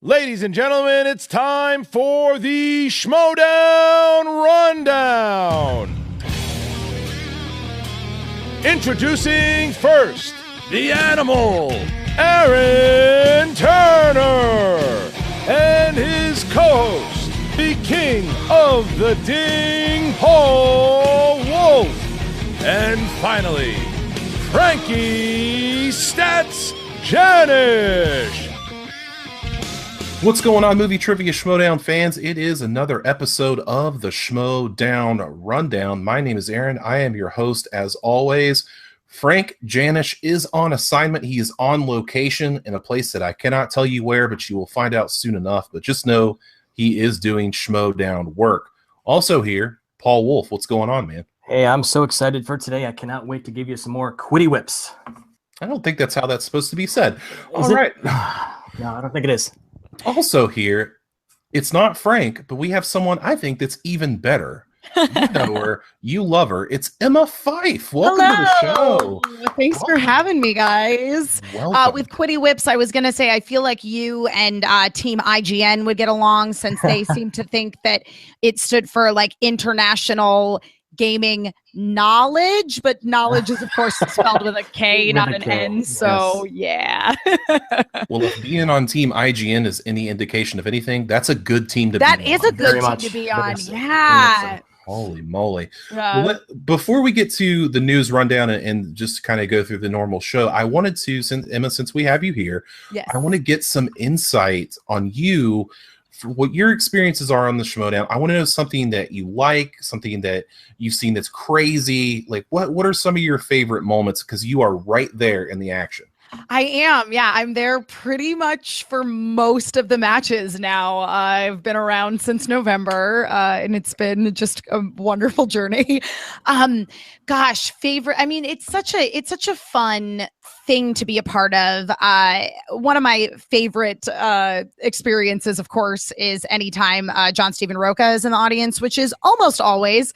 Ladies and gentlemen, it's time for the Schmoedown Rundown. Introducing first, the animal, Aaron Turner, and his co-host, the king of the ding, Paul Wolf, and finally, Frankie Stats Janisch. What's going on, Movie Trivia Schmoedown fans? It is another episode of the Schmoedown Rundown. My name is Aaron. I am your host, as always. Frank Janisch is on assignment. He is on location in a place that I cannot tell you where, but you will find out soon enough. But just know he is doing Schmoedown work. Also here, Paul Wolf. What's going on, man? Hey, I'm so excited for today. I cannot wait to give you some more quitty whips. I don't think that's how that's supposed to be said. All right. No, I don't think it is. Also here, it's not Frank, but we have someone I think that's even better. You know her, you love her. It's Emma Fife. Welcome to the show. Thanks for having me, guys. Welcome. With Quitty Whips, I was going to say, I feel like you and Team IGN would get along, since they seem to think that it stood for like international gaming knowledge, but knowledge is, of course, spelled with a K, not an N. So, yeah. Well, if being on Team IGN is any indication of anything, that's a good team to be on. That is a good team to be on. Yeah. Holy moly. Before we get to the news rundown and just kind of go through the normal show, I wanted to, since we have you here, yes, I want to get some insight on you, for what your experiences are on the Schmoedown. I want to know something that you like, something that you've seen that's crazy. Like, what are some of your favorite moments? Because you are right there in the action. I am. Yeah, I'm there pretty much for most of the matches now. I've been around since November, and it's been just a wonderful journey. Gosh, favorite. I mean, it's such a fun thing to be a part of. One of my favorite experiences, of course, is anytime John Steven Roca is in the audience, which is almost always.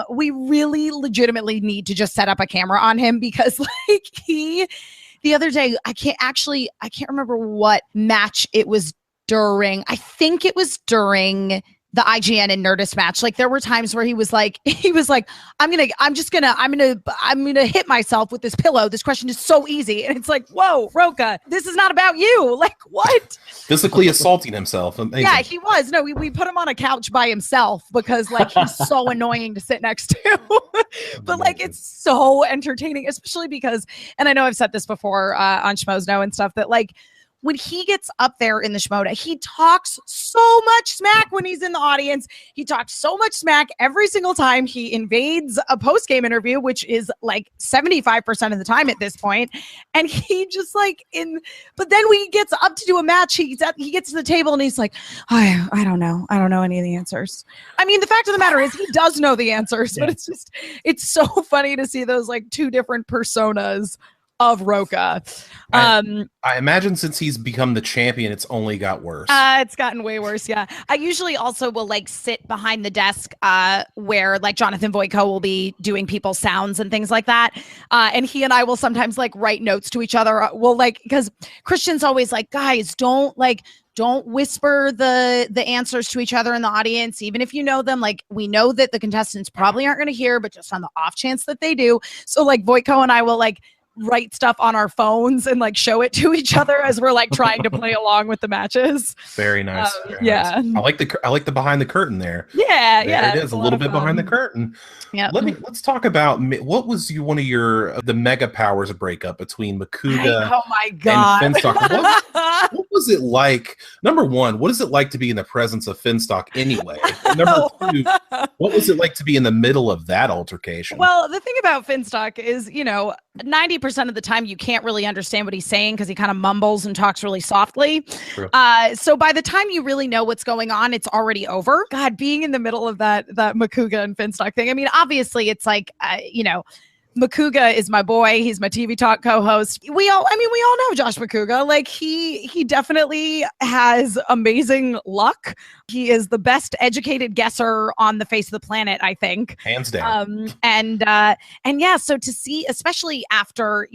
We really legitimately need to just set up a camera on him, because like the other day, I can't remember what match it was during. I think it was during the IGN and Nerdist match. Like, there were times where he was like, I'm gonna hit myself with this pillow. This question is so easy. And it's like, whoa, Roca, this is not about you. Like, what? Physically assaulting himself. Amazing. Yeah, he was. No, we put him on a couch by himself because like he's so annoying to sit next to. But like, it's so entertaining, especially because, and I know I've said this before on Schmoedown and stuff, that like, when he gets up there in the Schmoedown, he talks so much smack when he's in the audience. He talks so much smack every single time he invades a post-game interview, which is like 75% of the time at this point. And he just like but then when he gets up to do a match, he gets to the table and he's like, I don't know. I don't know any of the answers. I mean, the fact of the matter is he does know the answers, but it's so funny to see those like two different personas of Roca. I imagine since he's become the champion, it's only got worse. It's gotten way worse. Yeah. I usually also will like sit behind the desk where like Jonathan Voitko will be doing people's sounds and things like that. And he and I will sometimes like write notes to each other. We'll like, because Christian's always like, guys, don't whisper the answers to each other in the audience, even if you know them. Like, we know that the contestants probably aren't going to hear, but just on the off chance that they do. So like Voitko and I will like write stuff on our phones and like show it to each other as we're like trying to play along with the matches. Very nice. Yeah. Nice. I like the behind the curtain there. Yeah. There it is, a little bit behind the curtain. Yeah. Let's talk about what was one of the Mega Powers breakup between Makuga oh my God. and Finstock. What was it like? Number one, what is it like to be in the presence of Finstock anyway? And number two, what was it like to be in the middle of that altercation? Well, the thing about Finstock is, 90% of the time you can't really understand what he's saying because he kind of mumbles and talks really softly. True. So by the time you really know what's going on, it's already over. God, being in the middle of that Makuga and Finstock thing. I mean, obviously it's like, Makuga is my boy. He's my TV Talk co-host. We all know Josh Makuga. Like he definitely has amazing luck. He is the best educated guesser on the face of the planet, I think. Hands down. And yeah, so to see, especially after,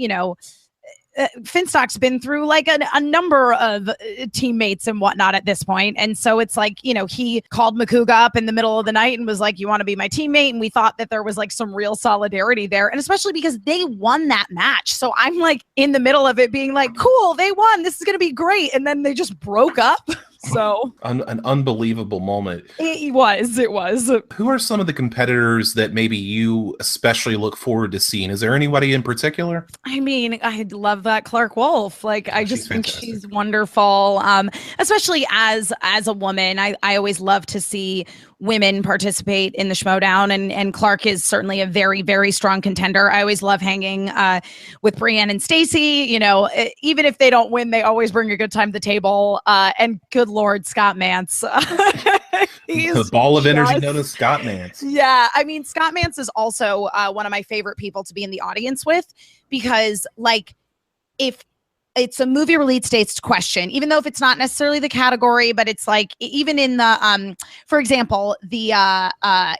Finstock's been through like a number of teammates and whatnot at this point. And so it's like, you know, he called Makuga up in the middle of the night and was like, you want to be my teammate? And we thought that there was like some real solidarity there. And especially because they won that match. So I'm like in the middle of it being like, cool, they won. This is going to be great. And then they just broke up. So an unbelievable moment. It was. Who are some of the competitors that maybe you especially look forward to seeing? Is there anybody in particular? I mean, I love that Clark Wolf. Like, I just think fantastic. she's wonderful. Especially as a woman, I always love to see women participate in the Schmoedown, and Clark is certainly a very, very strong contender. I always love hanging with Brienne and Stacy. You know, even if they don't win, they always bring a good time to the table. And good Lord, Scott Mance. He's the ball of energy known as Scott Mance. Yeah, I mean, Scott Mance is also one of my favorite people to be in the audience with, because like if it's a movie release dates question, even though if it's not necessarily the category, but it's like even in the for example, the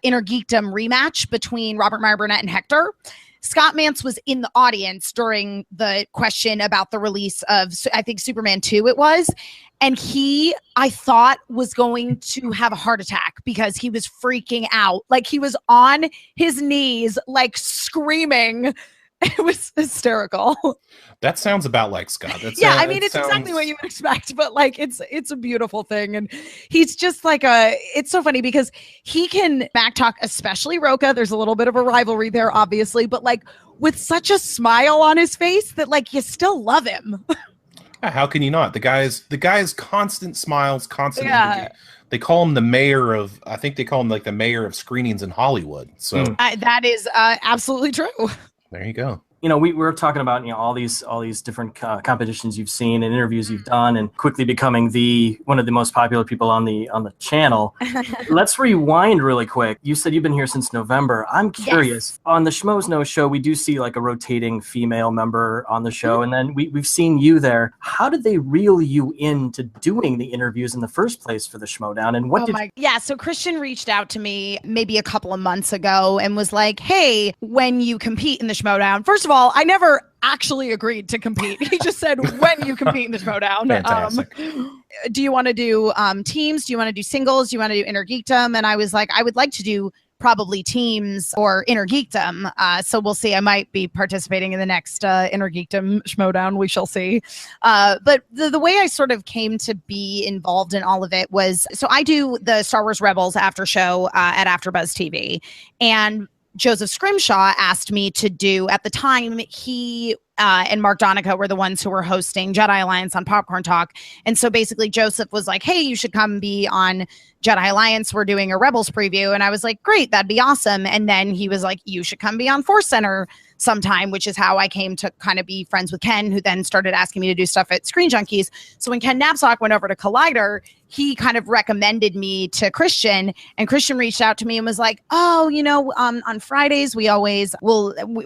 Inner Geekdom rematch between Robert Meyer Burnett and Hector, Scott Mance was in the audience during the question about the release of, I think, Superman 2 it was. And he, I thought, was going to have a heart attack because he was freaking out. Like, he was on his knees, like screaming. It was hysterical. That sounds about like Scott. Yeah, I mean, it's exactly what you would expect, but like, it's a beautiful thing. And he's just like it's so funny because he can back talk, especially Roka. There's a little bit of a rivalry there, obviously, but like with such a smile on his face that like you still love him. How can you not? The guy's constant smiles, constant energy. Yeah. They call him the mayor of, I think they call him like the mayor of screenings in Hollywood. So that is absolutely true. there you go. You know, we were talking about, you know, all these different competitions you've seen and interviews you've done, and quickly becoming one of the most popular people on the channel. Let's rewind really quick. You said you've been here since November. I'm curious. Yes. On the Schmoes Know show, we do see like a rotating female member on the show, and then we've seen you there. How did they reel you into doing the interviews in the first place for the Schmoedown? And what Yeah, so Christian reached out to me maybe a couple of months ago and was like, hey, when you compete in the Schmoedown, first of all, I never actually agreed to compete. He just said, when you compete in the Schmoedown. Fantastic. Do you want to do teams? Do you want to do singles? Do you want to do Inner Geekdom? And I was like, I would like to do probably teams or Inner Geekdom. So we'll see. I might be participating in the next Inner Geekdom Schmoedown. We shall see. But the way I sort of came to be involved in all of it was, so I do the Star Wars Rebels after show at AfterBuzz TV. And Joseph Scrimshaw asked me to do, at the time, he and Mark Donica were the ones who were hosting Jedi Alliance on Popcorn Talk. And so basically Joseph was like, hey, you should come be on Jedi Alliance. We're doing a Rebels preview. And I was like, great, that'd be awesome. And then he was like, you should come be on Force Center sometime, which is how I came to kind of be friends with Ken, who then started asking me to do stuff at Screen Junkies. So when Ken Knapsack went over to Collider, he kind of recommended me to Christian, and Christian reached out to me and was like, oh, you know, on Fridays, we always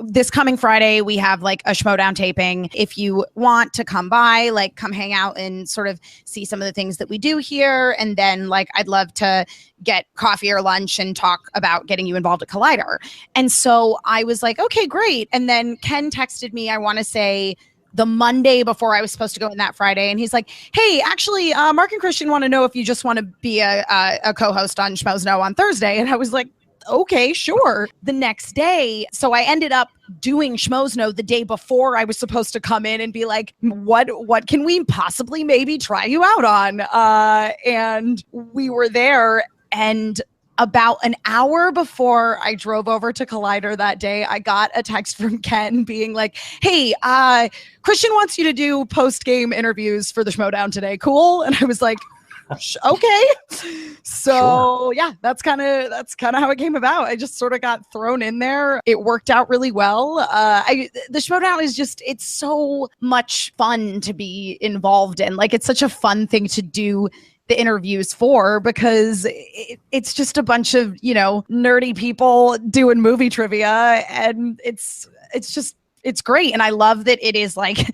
this coming Friday, we have like a Schmoedown taping. If you want to come by, like come hang out and sort of see some of the things that we do here. And then like, I'd love to get coffee or lunch and talk about getting you involved at Collider. And so I was like, okay, great. And then Ken texted me, I want to say the Monday before I was supposed to go in that Friday. And he's like, hey, actually, Mark and Christian want to know if you just want to be a co-host on Schmoes Know on Thursday. And I was like, okay, sure. The next day, so I ended up doing Schmoes Know the day before I was supposed to come in and be like, what can we possibly maybe try you out on? And we were there, and about an hour before I drove over to Collider that day, I got a text from Ken being like, hey, Christian wants you to do post-game interviews for the Schmoedown today. Cool? And I was like, okay. So Sure. yeah, that's kind of how it came about. I just sort of got thrown in there. It worked out really well. The Schmoedown is just, it's so much fun to be involved in. Like, it's such a fun thing to do the interviews for, because it's just a bunch of, you know, nerdy people doing movie trivia, and it's great. And I love that it is like,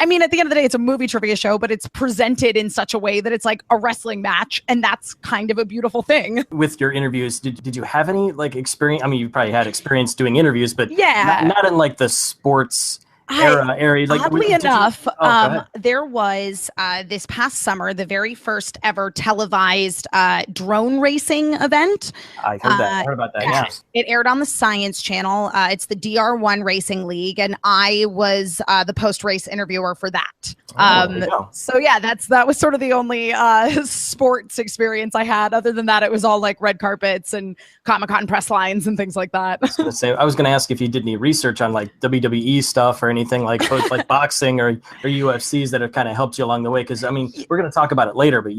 I mean, at the end of the day, it's a movie trivia show, but it's presented in such a way that it's like a wrestling match. And that's kind of a beautiful thing. With your interviews, did you have any like experience? I mean, you probably had experience doing interviews, but yeah, not in like the sports era? Like, oddly enough, go ahead. there was this past summer the very first ever televised drone racing event. I heard about that. Yeah. It aired on the Science Channel. It's the DR1 Racing League, and I was the post-race interviewer for that. So yeah, that was sort of the only sports experience I had. Other than that, it was all like red carpets and Comic-Con press lines and things like that. I was gonna ask if you did any research on like WWE stuff or anything like boxing or UFCs that have kind of helped you along the way. Because I mean, we're gonna talk about it later, but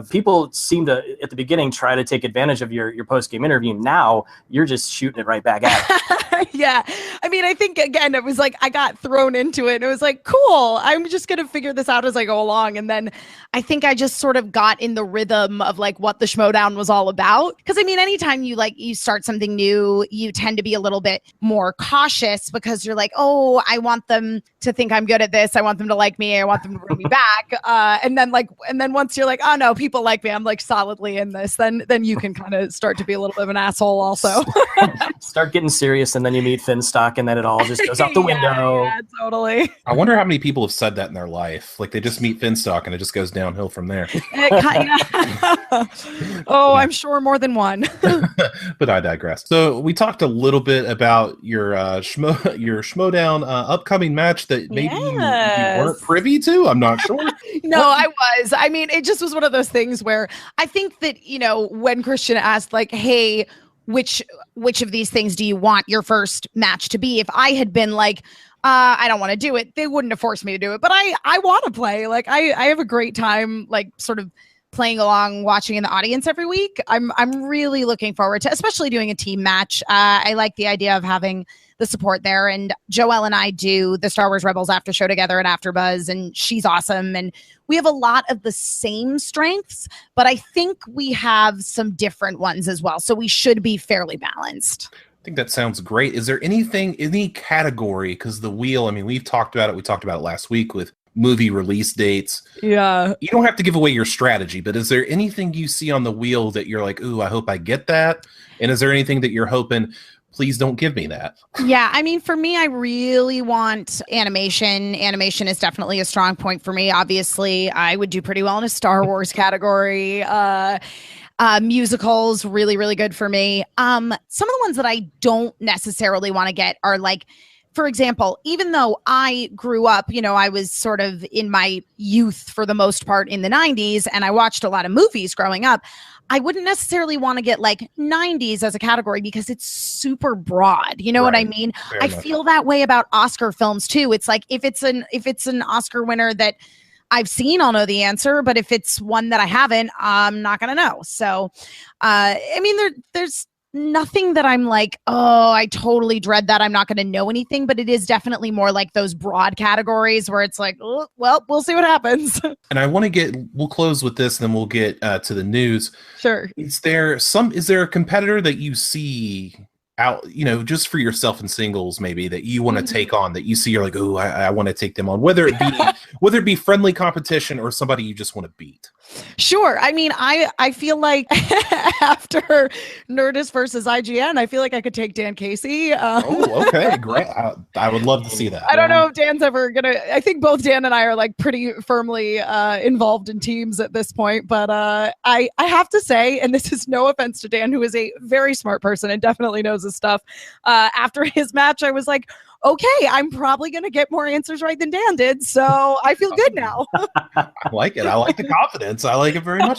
people seem to at the beginning try to take advantage of your post-game interview. Now you're just shooting it right back at it. Yeah. I mean, I think again, it was like I got thrown into it and it was like, cool, I'm just gonna figure this out as I go along. And then I think I just sort of got in the rhythm of like what the Schmoedown was all about. Because I mean, anytime you start something new, you tend to be a little bit more cautious because you're like, oh, I want them to think I'm good at this. I want them to like me. I want them to bring me back. And then once you're like, oh no, people like me, I'm like solidly in this. Then you can kind of start to be a little bit of an asshole also. Start getting serious, and then you meet Finstock, and then it all just goes out the window. Yeah, totally. I wonder how many people have said that in their life. Like they just meet Finstock and it just goes downhill from there. Oh, I'm sure more than one. But I digress. So we talked a little bit about your Schmoedown upcoming match that maybe you weren't privy to. I'm not sure. No, I was. I mean, it just was one of those things where I think that, when Christian asked like, hey, which of these things do you want your first match to be? If I had been like, I don't want to do it, they wouldn't have forced me to do it. But I want to play. Like I have a great time, like sort of playing along, watching in the audience every week. I'm really looking forward to, especially doing a team match. I like the idea of having the support there. And Joelle and I do the Star Wars Rebels after show together at AfterBuzz, and she's awesome. And we have a lot of the same strengths, but I think we have some different ones as well. So we should be fairly balanced. I think that sounds great. Is there any category? Because the wheel, I mean, we've talked about it. We talked about it last week with movie release dates. Yeah. You don't have to give away your strategy, but is there anything you see on the wheel that you're like, ooh, I hope I get that? And is there anything that you're hoping, please don't give me that? Yeah, I mean, for me, I really want animation. Animation is definitely a strong point for me. Obviously, I would do pretty well in a Star Wars category. Musicals, really, really good for me. Some of the ones that I don't necessarily want to get are like, for example, even though I grew up, I was sort of in my youth for the most part in the 90s, and I watched a lot of movies growing up, I wouldn't necessarily want to get like 90s as a category because it's super broad. You know what I mean? Fair I enough. feel that way about Oscar films too. It's like if it's an Oscar winner that I've seen, I'll know the answer, but if it's one that I haven't, I'm not going to know. So, I mean, there's nothing that I'm like, oh, I totally dread that I'm not going to know anything, but it is definitely more like those broad categories where it's like, oh, well, we'll see what happens. And I want to we'll close with this, and then we'll get to the news. Sure. Is there a competitor that you see out, just for yourself in singles, maybe that you want to take on, that you see, you're like, oh, I want to take them on, whether it be friendly competition or somebody you just want to beat? Sure. I mean, I feel like after Nerdist versus IGN, I feel like I could take Dan Casey. Oh, okay, great. I would love to see that. I don't know if Dan's ever I think both Dan and I are like pretty firmly involved in teams at this point, but I have to say, and this is no offense to Dan, who is a very smart person and definitely knows his stuff. After his match, I was like, okay, I'm probably going to get more answers right than Dan did, so I feel good now. I like it. I like the confidence. I like it very much.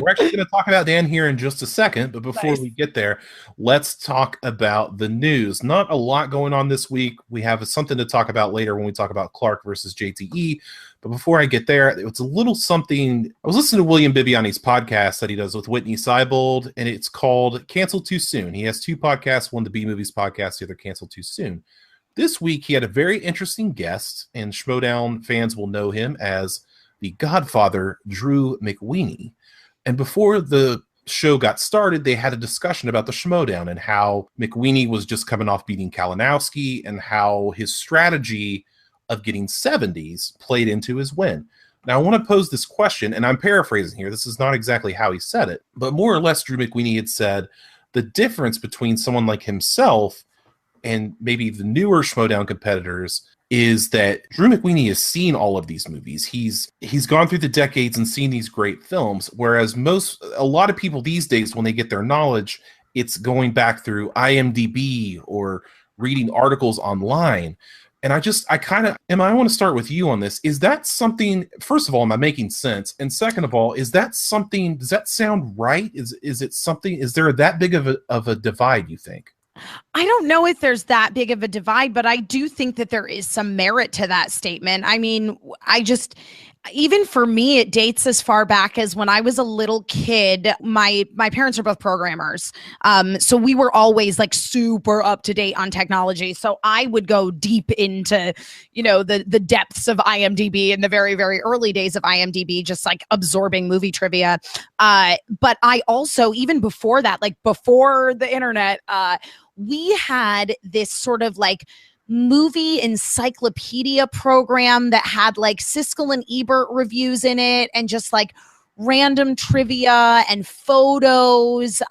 We're actually going to talk about Dan here in just a second, but before we get there, let's talk about the news. Not a lot going on this week. We have something to talk about later when we talk about Clark versus JTE, but before I get there, it's a little something. I was listening to William Bibiani's podcast that he does with Whitney Seibold, and it's called Cancel Too Soon. He has two podcasts, one the B-Movies podcast, the other Cancel Too Soon. This week, he had a very interesting guest, and Schmoedown fans will know him as the Godfather, Drew McWeeny. And before the show got started, they had a discussion about the Schmoedown and how McWeeny was just coming off beating Kalinowski and how his strategy of getting 70s played into his win. Now, I want to pose this question, and I'm paraphrasing here. This is not exactly how he said it, but more or less, Drew McWeeny had said the difference between someone like himself and maybe the newer Schmoedown competitors is that Drew McWeeny has seen all of these movies. He's gone through the decades and seen these great films, whereas a lot of people these days, when they get their knowledge, it's going back through IMDb or reading articles online. And I want to start with you on this. Is that something, first of all, am I making sense? And second of all, is that something, does that sound right? Is there that big of a divide, you think? I don't know if there's that big of a divide, but I do think that there is some merit to that statement. I mean, even for me, it dates as far back as when I was a little kid. My parents are both programmers. So we were always like super up to date on technology. So I would go deep into, the depths of IMDb in the very, very early days of IMDb, just like absorbing movie trivia. But I also, even before that, like before the internet, we had this sort of like movie encyclopedia program that had like Siskel and Ebert reviews in it and just like random trivia and photos.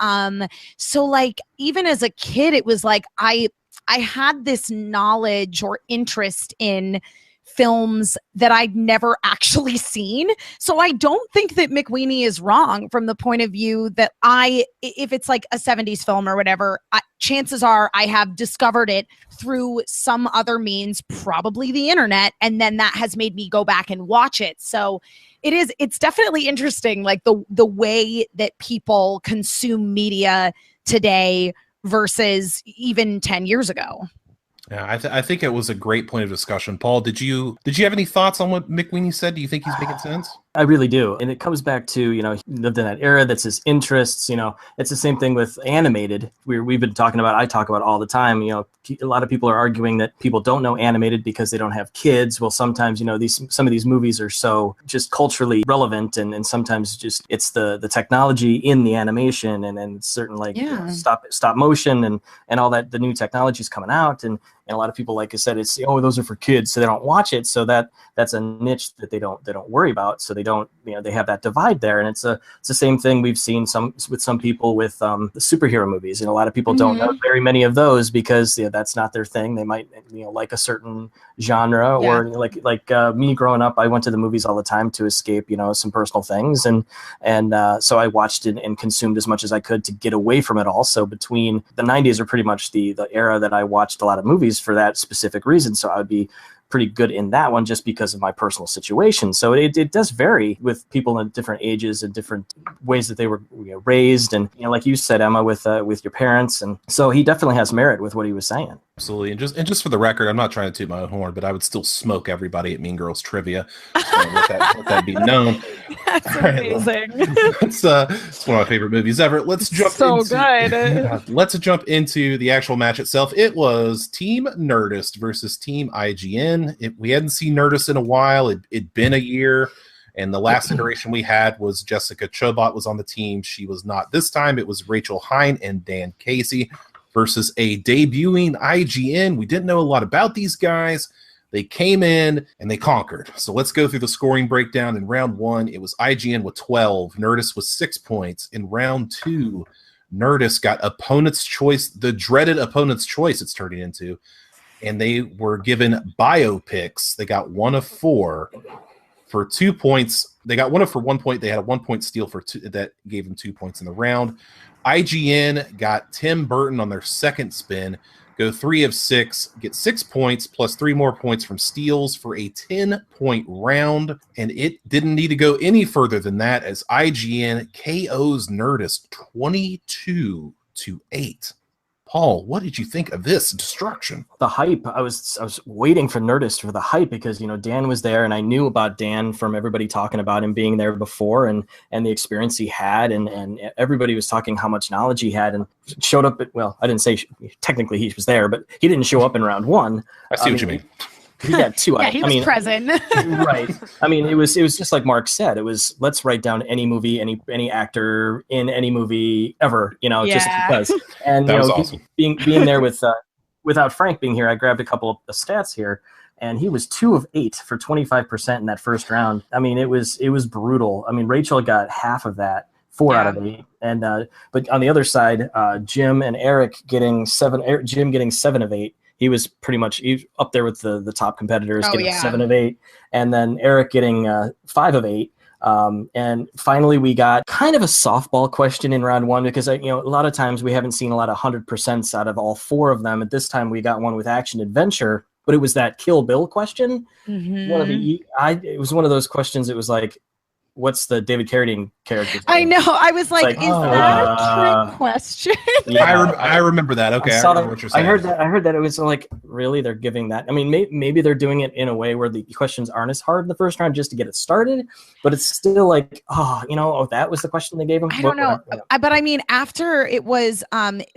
So like even as a kid, it was like I had this knowledge or interest in films that I'd never actually seen. So I don't think that McWeeny is wrong from the point of view that if it's like a 70s film or whatever, chances are I have discovered it through some other means, probably the internet, and then that has made me go back and watch it. So it's definitely interesting, like the way that people consume media today versus even 10 years ago. Yeah, I think it was a great point of discussion. Paul, did you have any thoughts on what McWeeny said? Do you think he's making sense? I really do. And it comes back to, he lived in that era. That's his interests. It's the same thing with animated. We've been I talk about all the time. A lot of people are arguing that people don't know animated because they don't have kids. Well, sometimes, some of these movies are so just culturally relevant. And sometimes just it's the technology in the animation and certain stop motion and all that, the new technology is coming out. And a lot of people, like I said, it's, those are for kids, so they don't watch it. So that's a niche that they don't worry about. So they don't, they have that divide there. And it's the same thing we've seen with some people with the superhero movies. And a lot of people don't know very many of those because that's not their thing. They might, like a certain genre or like me growing up, I went to the movies all the time to escape, some personal things. And so I watched it and consumed as much as I could to get away from it all. So between the 90s are pretty much the era that I watched a lot of movies for that specific reason. So I would be pretty good in that one just because of my personal situation. So it does vary with people in different ages and different ways that they were raised. And, like you said, Emma, with your parents. And so he definitely has merit with what he was saying. Absolutely. And just for the record, I'm not trying to toot my own horn, but I would still smoke everybody at Mean Girls Trivia. So let that be known. That's amazing. It's one of my favorite movies ever. Let's jump let's jump into the actual match itself. It was Team Nerdist versus Team IGN. We hadn't seen Nerdist in a while. It'd been a year. And the last iteration we had was Jessica Chobot was on the team. She was not this time. It was Rachel Hine and Dan Casey versus a debuting IGN. We didn't know a lot about these guys. They came in and they conquered. So let's go through the scoring breakdown. In round one, it was IGN with 12. Nerdist with 6 points. In round two, Nerdist got opponent's choice, the dreaded opponent's choice it's turning into. And they were given biopics. They got 1 of 4 for 2 points. They got 1 of 4 1 point. They had a 1 point steal for 2 that gave them 2 points in the round. IGN got Tim Burton on their second spin, go 3 of 6, get 6 points plus 3 more points from steals for a 10-point round. And it didn't need to go any further than that as IGN KOs Nerdist 22-8. Paul, what did you think of this destruction? The hype. I was waiting for Nerdist for the hype because, Dan was there and I knew about Dan from everybody talking about him being there before and the experience he had. And everybody was talking how much knowledge he had and showed up I didn't say technically he was there, but he didn't show up in round one. I see what you mean. He got 2 yeah, he was present. Right. I mean, it was just like Mark said. It was let's write down any movie, any actor in any movie ever, just because. And that was awesome. Being there without Frank being here, I grabbed a couple of thats here, and he was 2 of 8 for 25% in that first round. I mean, it was brutal. I mean, Rachel got half of that. 4 out of 8, and but on the other side, Jim and Eric getting 7. Jim getting 7 of 8. he was pretty much up there with the top competitors, getting 7 of 8, and then Eric getting 5 of 8. And finally, we got kind of a softball question in round 1 because, a lot of times we haven't seen a lot of 100% out of all 4 of them. At this time, we got one with action adventure, but it was that Kill Bill question. Mm-hmm. It was one of those questions. It was like, what's the David Carradine character? I know. I was like, is that a trick question? Yeah, I remember that. Okay, I remember what you're saying. I heard that it was like, really, they're giving that. I mean, maybe they're doing it in a way where the questions aren't as hard in the first round just to get it started, but it's still like, that was the question they gave him. I don't know. But I mean, after it was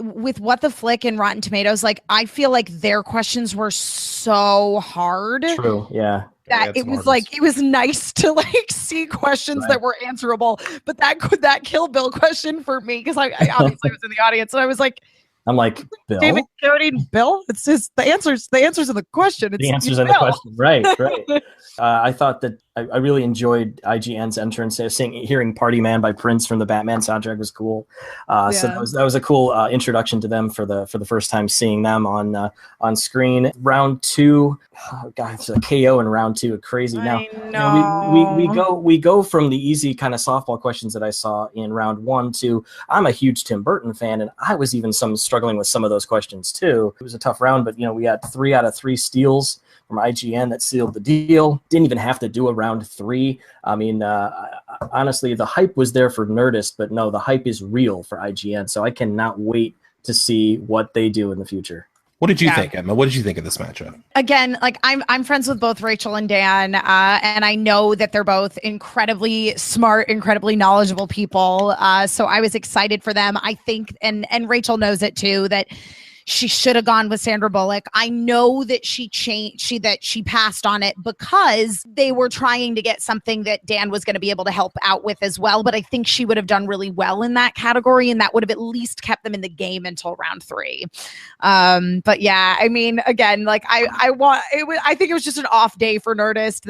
with What the Flick and Rotten Tomatoes, like, I feel like their questions were so hard. True. Yeah. That it was like, it was nice to like see questions that were answerable, but that Kill Bill question for me, because I obviously was in the audience, and I was like, I'm like, Bill? David Carradine, Bill? It's just the answers in the question. It's the answers in the question. Right. I thought that I really enjoyed IGN's entrance. Hearing Party Man by Prince from the Batman soundtrack was cool. So that was a cool introduction to them for the first time seeing them on screen. Round 2, it's a KO in round 2. Crazy. Now, we go from the easy kind of softball questions that I saw in round 1 to, I'm a huge Tim Burton fan, and I was even struggling with some of those questions too. It was a tough round, but we had 3 out of 3 steals from IGN that sealed the deal. Didn't even have to do a round 3. I mean, honestly, the hype was there for Nerdist, but no, the hype is real for IGN. So I cannot wait to see what they do in the future. What did you think, Emma? What did you think of this matchup? Again, like I'm friends with both Rachel and Dan, and I know that they're both incredibly smart, incredibly knowledgeable people. So I was excited for them. I think, and Rachel knows it too, that she should have gone with Sandra Bullock. I know that she passed on it because they were trying to get something that Dan was going to be able to help out with as well. But I think she would have done really well in that category, and that would have at least kept them in the game until round 3. But yeah, I mean, again, like I think it was just an off day for Nerdist.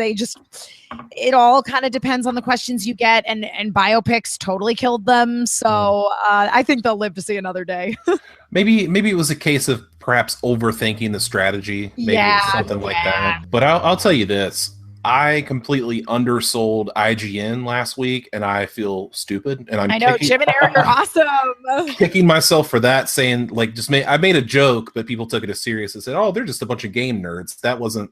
It all kind of depends on the questions you get, and biopics totally killed them. So I think they'll live to see another day. Maybe it was a case of perhaps overthinking the strategy. Maybe it was something like that. But I'll tell you this. I completely undersold IGN last week, and I feel stupid. And I know Jim and Eric are awesome. Kicking myself for that, saying like, I made a joke, but people took it as serious and said, "Oh, they're just a bunch of game nerds." That was a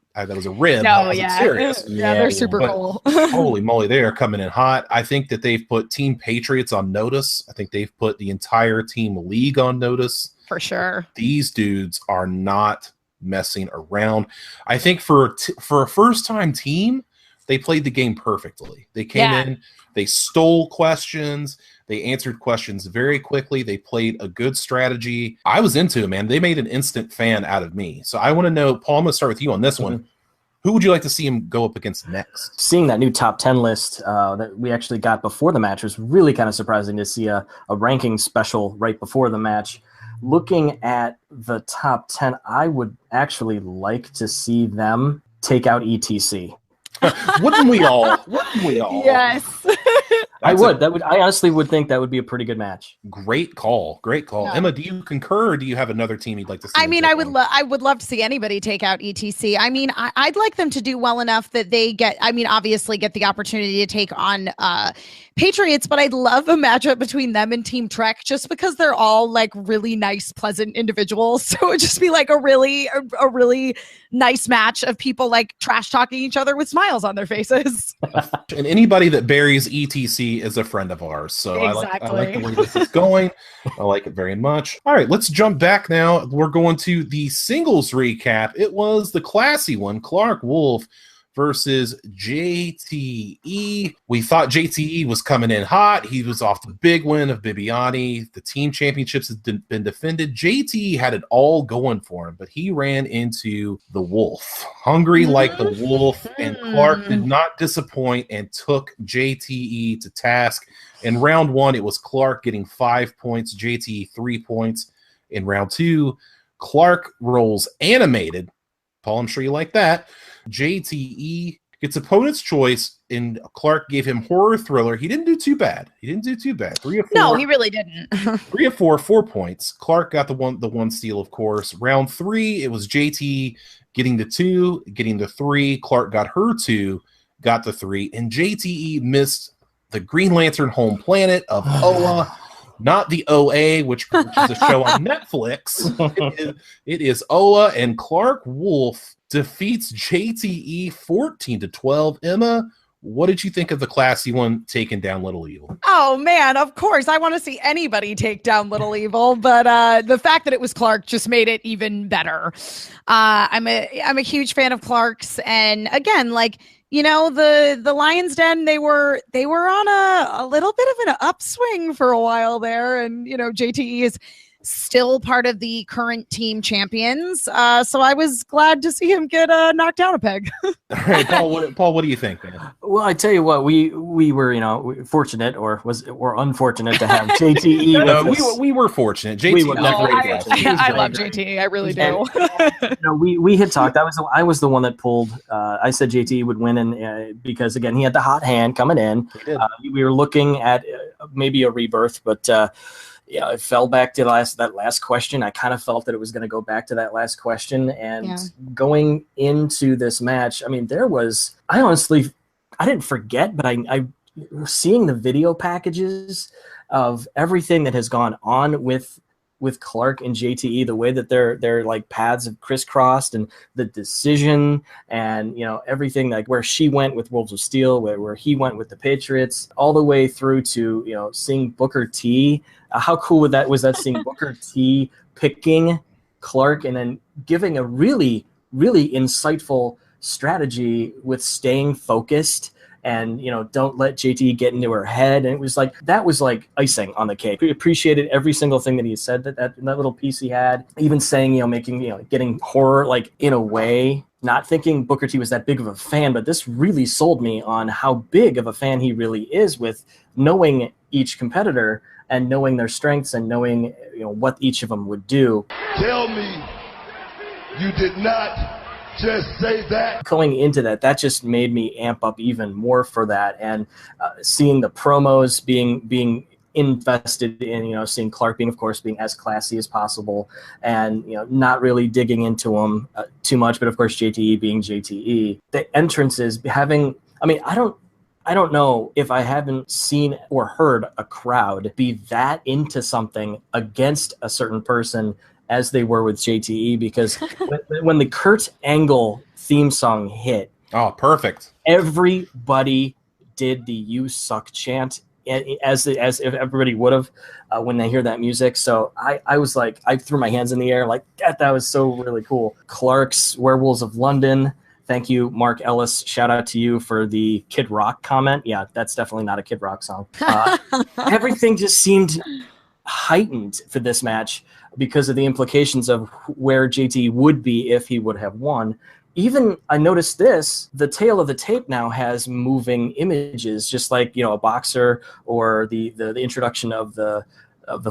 rib. No, that wasn't serious. Yeah, they're super cool. Holy moly, they are coming in hot. I think that they've put Team Patriots on notice. I think they've put the entire Team League on notice. For sure. These dudes are not messing around. I think for a first-time team, they played the game perfectly. They came in, they stole questions, they answered questions very quickly, they played a good strategy. I was into it, man. They made an instant fan out of me. So I want to know, Paul, I'm going to start with you on this one. Who would you like to see him go up against next? Seeing that new top 10 list that we actually got before the match was really kind of surprising to see a ranking special right before the match. Looking at the top 10, I would actually like to see them take out ETC. Wouldn't we all? Yes. I honestly would think that would be a pretty good match. Great call. No. Emma, do you concur, or do you have another team you'd like to see? I mean, I would love to see anybody take out ETC. I mean, I'd like them to do well enough that they obviously get the opportunity to take on Patriots, but I'd love a matchup between them and Team Trek just because they're all like really nice, pleasant individuals. So it would just be like a really nice match of people like trash talking each other with smiles on their faces. And anybody that buries ETC is a friend of ours. So exactly. I like the way this is going. I like it very much. All right, let's jump back now. We're going to the singles recap. It was the classy one, Clark Wolf versus JTE. We thought JTE was coming in hot. He was off the big win of Bibiani. The team championships had been defended. JTE had it all going for him, but he ran into the wolf. Hungry like the wolf, and Clark did not disappoint and took JTE to task. In round 1, it was Clark getting 5 points, JTE 3 points. In round 2, Clark rolls animated. Paul, I'm sure you like that. JTE gets opponent's choice, and Clark gave him horror thriller. He didn't do too bad. 3 of 4. No, he really didn't. 3 of 4, 4 points. Clark got the one steal, of course. Round 3, it was JT getting the 2, getting the 3. Clark got her 2, got the 3, and JTE missed the Green Lantern home planet of Oa. Not the OA, which is a show on Netflix. It is Oa, and Clark Wolf defeats JTE 14-12. Emma, what did you think of the classy one taking down Little Evil? Oh man, of course. I want to see anybody take down Little Evil, but the fact that it was Clark just made it even better. I'm a huge fan of Clark's, and again, like, you know, the Lion's Den, they were on a little bit of an upswing for a while there, and you know, JTE is still part of the current team champions. So I was glad to see him get knocked down a peg. All right, Paul, what do you think, man? Well, I tell you what, we were, you know, fortunate or unfortunate to have JTE. No, we were fortunate. JTE was great. I love JTE. I really do. You know, we had talked. I was the one that pulled. I said JTE would win, and because again, he had the hot hand coming in. We were looking at maybe a rebirth, but. Yeah, it fell back to that last question. I kind of felt that it was going to go back to that last question. And going into this match, I mean, I didn't forget, but I seeing the video packages of everything that has gone on with Clark and JTE, the way that their like paths have crisscrossed, and the decision, and you know, everything, like where she went with Wolves of Steel, where he went with the Patriots, all the way through to, you know, seeing Booker T. How cool was that seeing Booker T picking Clark and then giving a really, really insightful strategy with staying focused. And, you know, don't let JT get into her head. And it was like, that was like icing on the cake. We appreciated every single thing that he said, that little piece he had, even saying, you know, making, you know, getting horror, like in a way, not thinking Booker T was that big of a fan, but this really sold me on how big of a fan he really is, with knowing each competitor and knowing their strengths and knowing, you know, what each of them would do. Tell me you did not just say that. Going into that just made me amp up even more for that, and seeing the promos being invested in, you know, seeing Clark being as classy as possible, and you know, not really digging into him too much, but of course JTE being JTE. The entrances having, I mean, I don't know if I haven't seen or heard a crowd be that into something against a certain person as they were with JTE, because when the Kurt Angle theme song hit, oh, perfect! Everybody did the "You Suck" chant, as if everybody would have when they hear that music. So I was like, I threw my hands in the air like that was so really cool. Clark's Werewolves of London. Thank you, Mark Ellis. Shout out to you for the Kid Rock comment. Yeah, that's definitely not a Kid Rock song. Everything just seemed heightened for this match because of the implications of where JT would be if he would have won. Even I noticed the tail of the tape now has moving images, just like, you know, a boxer, or the introduction of the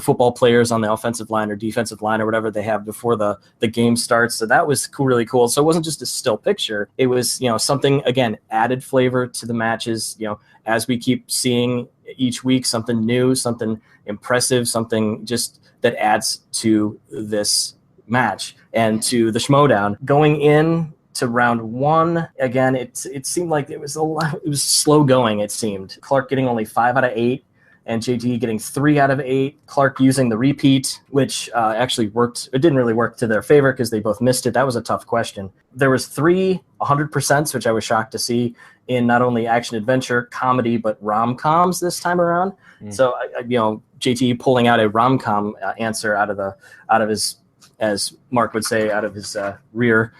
football players on the offensive line or defensive line or whatever they have before the game starts. So that was cool, really cool. So it wasn't just a still picture. It was, you know, something, again, added flavor to the matches, you know, as we keep seeing each week, something new, something impressive, something just that adds to this match and to the Schmoedown. Going in to round one, again, it seemed like it was slow going, it seemed. Clark getting only 5 out of 8. And JT getting 3 out of 8. Clark using the repeat, which actually worked. It didn't really work to their favor because they both missed it. That was a tough question. There was 3 100%, which I was shocked to see in not only action adventure, comedy, but rom-coms this time around. So, you know, JT pulling out a rom-com answer out of his, as Mark would say, out of his rear.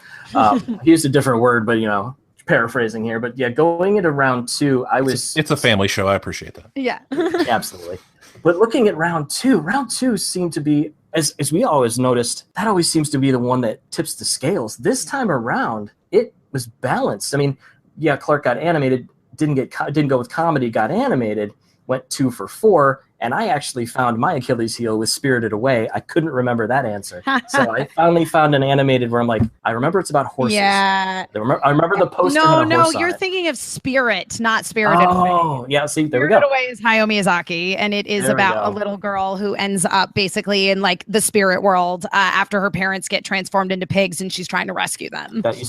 He used a different word, but, you know, paraphrasing here, but yeah, going into round 2, it's a family show. I appreciate that. Yeah. Absolutely. But looking at round two seemed to be, as we always noticed, that always seems to be the one that tips the scales. This time around, it was balanced. I mean, yeah, Clark got animated, didn't go with comedy, got animated. went 2 for 4, and I actually found my Achilles heel with Spirited Away. I couldn't remember that answer. So I finally found an animated where I'm like, I remember it's about horses. Yeah. I remember the poster had a horse on you're it. thinking of Spirit, not Spirited Away. Oh, yeah, see, there we Spirited go. Away is Hayao Miyazaki, and it is about a little girl who ends up basically in like the spirit world after her parents get transformed into pigs, and she's trying to rescue them. You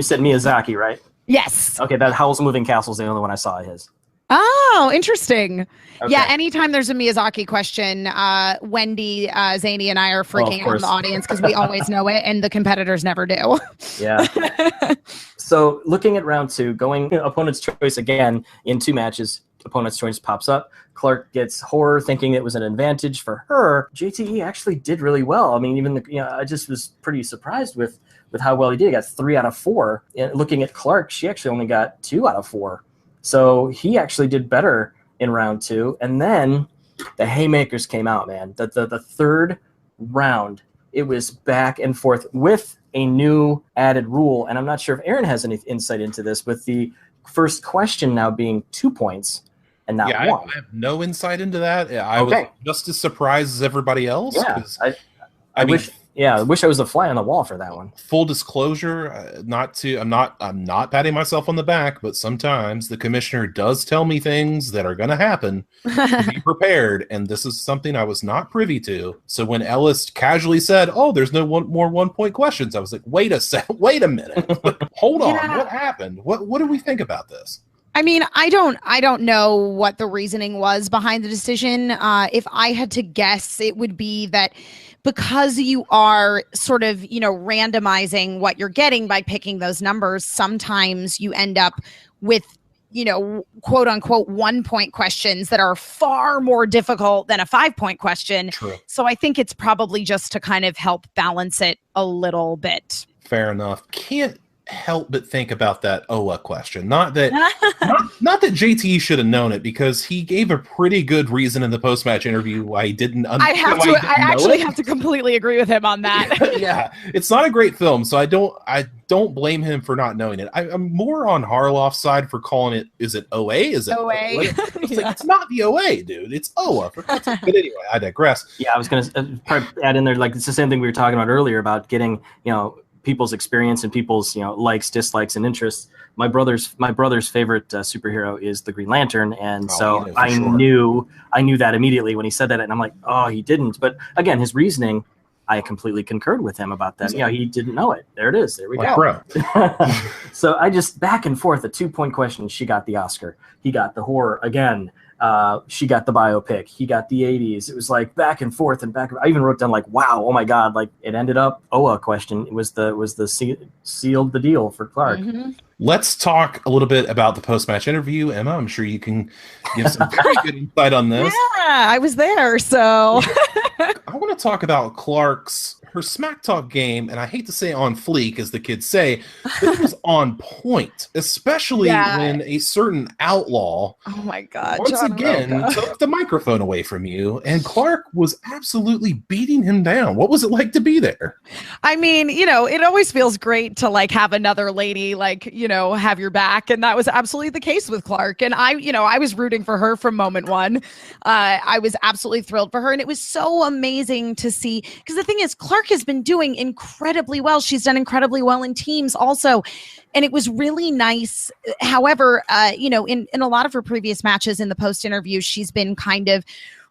said Miyazaki, right? Yes. Okay, that Howl's Moving Castle is the only one I saw of his. Oh, interesting. Okay. Yeah, anytime there's a Miyazaki question, Wendy, Zany, and I are freaking out in the audience because we always know it, and the competitors never do. Yeah. So looking at round 2, going opponent's choice again in 2 matches, opponent's choice pops up. Clark gets horror, thinking it was an advantage for her. JTE actually did really well. I mean, even I just was pretty surprised with how well he did. He got 3 out of 4. And looking at Clark, she actually only got 2 out of 4. So he actually did better in round 2. And then the haymakers came out, man. The third round, it was back and forth with a new added rule. And I'm not sure if Aaron has any insight into this, with the first question now being 2 points and not 1. I have no insight into that. I was just as surprised as everybody else. Yeah, I wish I was a fly on the wall for that one. Full disclosure, I'm not patting myself on the back, but sometimes the commissioner does tell me things that are going to happen. To be prepared, and this is something I was not privy to. So when Ellis casually said, "Oh, there's no more 1-point questions," I was like, "Wait a minute, hold on, what happened? What do we think about this?" I mean, I don't know what the reasoning was behind the decision. If I had to guess, it would be that because you are sort of, randomizing what you're getting by picking those numbers, sometimes you end up with, quote unquote 1-point questions that are far more difficult than a 5-point question. True. So I think it's probably just to kind of help balance it a little bit. Fair enough. Can't help but think about that Oa question. Not that not that JT should have known it, because he gave a pretty good reason in the post-match interview why he didn't. I actually have to completely agree with him on that. Yeah, it's not a great film, so I don't blame him for not knowing it. I'm more on Harloff's side for calling it. Is it OA? Is it OA? It's like, it's not the OA, dude. It's OA. But anyway, I digress. Yeah, I was going to add in there, like, it's the same thing we were talking about earlier about getting, people's experience and people's likes, dislikes, and interests. My brother's favorite superhero is the Green Lantern, and I knew that immediately when he said that, and I'm like, oh, he didn't. But again, his reasoning, I completely concurred with him about that. He didn't know it. There it is. There we go. Bro. So I just back and forth. A 2-point question. She got the Oscar. He got the horror again. She got the biopic. He got the 80s. It was like back and forth and back. I even wrote down like, wow, oh my God. Like, it ended up Oa question. It was sealed the deal for Clark. Mm-hmm. Let's talk a little bit about the post-match interview. Emma, I'm sure you can give some very good insight on this. Yeah, I was there, so. I want to talk about her smack talk game, and I hate to say on fleek, as the kids say, but it was on point, especially when a certain outlaw once again took the microphone away from you, and Clark was absolutely beating him down. What was it like to be there? I mean, it always feels great to like have another lady have your back, and that was absolutely the case with Clark. And I was rooting for her from moment one. I was absolutely thrilled for her, and it was so amazing to see, because the thing is, Clark has been doing incredibly well. She's done incredibly well in teams also. And it was really nice. However, in a lot of her previous matches in the post interview, she's been kind of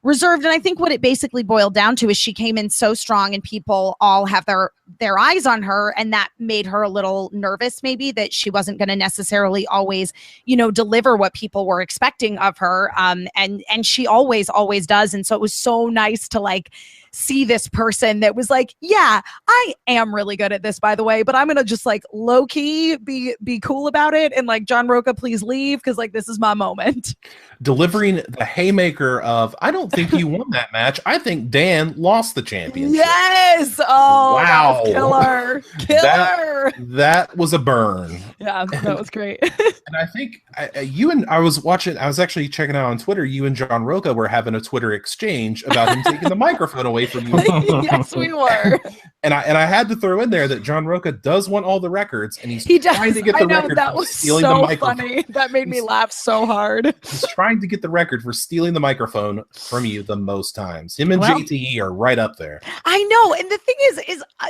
reserved. And I think what it basically boiled down to is she came in so strong and people all have their eyes on her. And that made her a little nervous, maybe, that she wasn't going to necessarily always, deliver what people were expecting of her. And she always does. And so it was so nice to like see this person that was like, yeah, I am really good at this, by the way, but I'm gonna just like low key be cool about it, and like, John Roca, please leave, because like this is my moment. Delivering the haymaker of, I don't think you won that match. I think Dan lost the championship. Yes. Oh, wow. Wow. Killer. That was a burn. Yeah, that was great. And I think I was actually checking out on Twitter, you and John Roca were having a Twitter exchange about him taking the microphone away from you. Yes, we were. And I had to throw in there that John Roca does want all the records, and he does. trying to get the record that for was stealing so the microphone. Funny. That made me laugh so hard. He's trying to get the record for stealing the microphone from you the most times. Him and JTE are right up there. I know, and the thing